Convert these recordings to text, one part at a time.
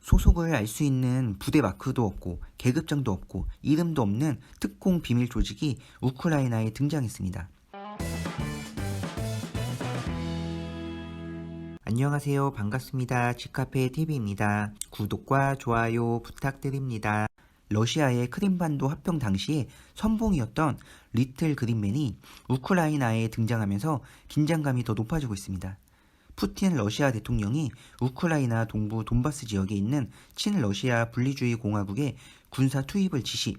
소속을 알 수 있는 부대 마크도 없고 계급장도 없고 이름도 없는 특공 비밀 조직이 우크라이나에 등장했습니다. 안녕하세요. 반갑습니다. 지카페 TV입니다. 구독과 좋아요 부탁드립니다. 러시아의 크림반도 합병 당시에 선봉이었던 리틀 그린맨이 우크라이나에 등장하면서 긴장감이 더 높아지고 있습니다. 푸틴 러시아 대통령이 우크라이나 동부 돈바스 지역에 있는 친러시아 분리주의 공화국에 군사 투입을 지시,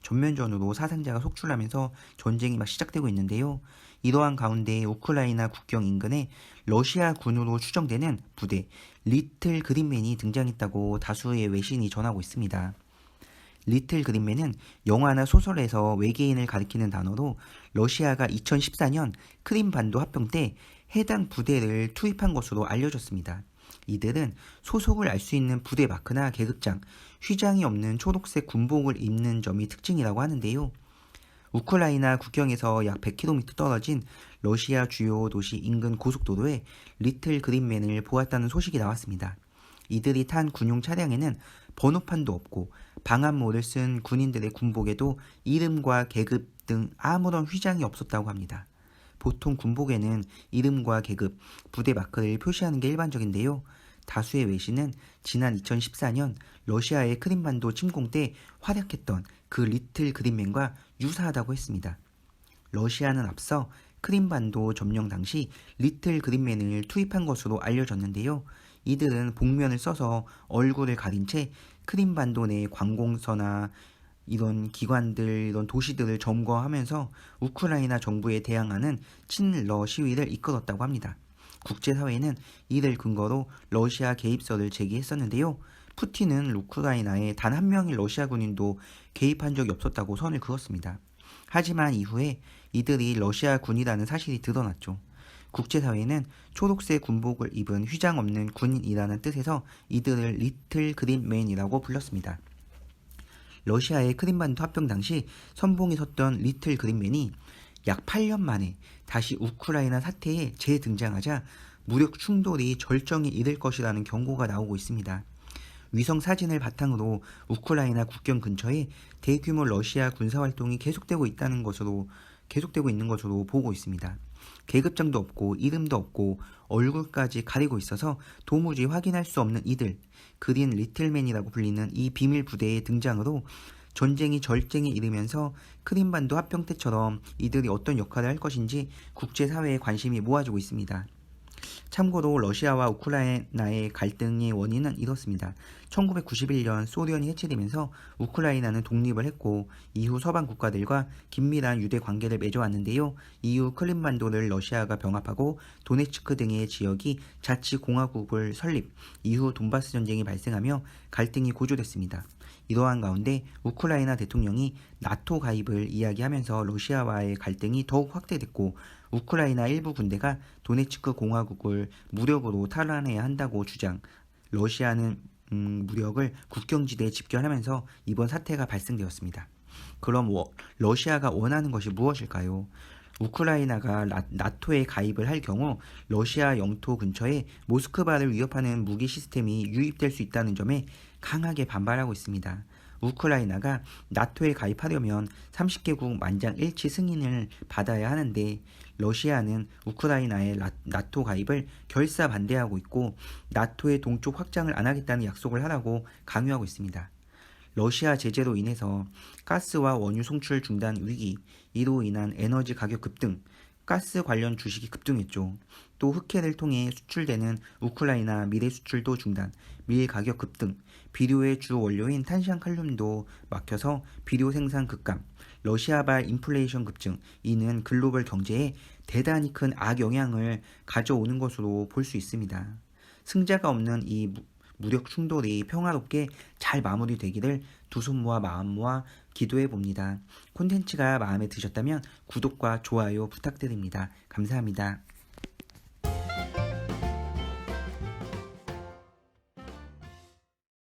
전면전으로 사상자가 속출하면서 전쟁이 막 시작되고 있는데요. 이러한 가운데 우크라이나 국경 인근에 러시아 군으로 추정되는 부대 리틀 그린맨이 등장했다고 다수의 외신이 전하고 있습니다. 리틀 그린맨은 영화나 소설에서 외계인을 가리키는 단어로 러시아가 2014년 크림반도 합병 때 해당 부대를 투입한 것으로 알려졌습니다. 이들은 소속을 알 수 있는 부대 마크나 계급장, 휘장이 없는 초록색 군복을 입는 점이 특징이라고 하는데요. 우크라이나 국경에서 약 100km 떨어진 러시아 주요 도시 인근 고속도로에 리틀 그린맨을 보았다는 소식이 나왔습니다. 이들이 탄 군용 차량에는 번호판도 없고 방한모를 쓴 군인들의 군복에도 이름과 계급 등 아무런 휘장이 없었다고 합니다. 보통 군복에는 이름과 계급, 부대 마크를 표시하는 게 일반적인데요. 다수의 외신은 지난 2014년 러시아의 크림반도 침공 때 활약했던 그 리틀 그린맨과 유사하다고 했습니다. 러시아는 앞서 크림반도 점령 당시 리틀 그린맨을 투입한 것으로 알려졌는데요. 이들은 복면을 써서 얼굴을 가린 채 크림반도 내 관공서나 이런 기관들, 이런 도시들을 점거하면서 우크라이나 정부에 대항하는 친러 시위를 이끌었다고 합니다. 국제사회는 이를 근거로 러시아 개입설을 제기했었는데요. 푸틴은 우크라이나에 단 한 명의 러시아 군인도 개입한 적이 없었다고 선을 그었습니다. 하지만 이후에 이들이 러시아 군이라는 사실이 드러났죠. 국제사회는 초록색 군복을 입은 휘장 없는 군인이라는 뜻에서 이들을 리틀 그린맨이라고 불렀습니다. 러시아의 크림반도 합병 당시 선봉에 섰던 리틀 그린맨이 약 8년 만에 다시 우크라이나 사태에 재등장하자 무력 충돌이 절정에 이를 것이라는 경고가 나오고 있습니다. 위성 사진을 바탕으로 우크라이나 국경 근처에 대규모 러시아 군사활동이 계속되고 있는 것으로 보고 있습니다. 계급장도 없고 이름도 없고 얼굴까지 가리고 있어서 도무지 확인할 수 없는 이들, 그린 리틀맨이라고 불리는 이 비밀 부대의 등장으로 전쟁이 절정에 이르면서 크림반도 합병 때처럼 이들이 어떤 역할을 할 것인지 국제사회의 관심이 모아지고 있습니다. 참고로 러시아와 우크라이나의 갈등의 원인은 이렇습니다. 1991년 소련이 해체되면서 우크라이나는 독립을 했고 이후 서방 국가들과 긴밀한 유대 관계를 맺어왔는데요. 이후 크림반도를 러시아가 병합하고 도네츠크 등의 지역이 자치공화국을 설립, 이후 돈바스 전쟁이 발생하며 갈등이 고조됐습니다. 이러한 가운데 우크라이나 대통령이 나토 가입을 이야기하면서 러시아와의 갈등이 더욱 확대됐고 우크라이나 일부 군대가 도네츠크 공화국을 무력으로 탈환해야 한다고 주장, 러시아는 무력을 국경지대에 집결하면서 이번 사태가 발생되었습니다. 그럼 러시아가 원하는 것이 무엇일까요? 우크라이나가 나토에 가입을 할 경우 러시아 영토 근처에 모스크바를 위협하는 무기 시스템이 유입될 수 있다는 점에 강하게 반발하고 있습니다. 우크라이나가 나토에 가입하려면 30개국 만장일치 승인을 받아야 하는데 러시아는 우크라이나의 나토 가입을 결사 반대하고 있고 나토의 동쪽 확장을 안 하겠다는 약속을 하라고 강요하고 있습니다. 러시아 제재로 인해서 가스와 원유 송출 중단 위기, 이로 인한 에너지 가격 급등, 가스 관련 주식이 급등했죠. 또 흑해를 통해 수출되는 우크라이나 밀의 수출도 중단, 밀 가격 급등, 비료의 주 원료인 탄산칼륨도 막혀서 비료 생산 급감, 러시아발 인플레이션 급증, 이는 글로벌 경제에 대단히 큰 악영향을 가져오는 것으로 볼 수 있습니다. 승자가 없는 이 무력 충돌이 평화롭게 잘 마무리되기를 두 손 모아 마음 모아 기도해 봅니다. 콘텐츠가 마음에 드셨다면 구독과 좋아요 부탁드립니다. 감사합니다.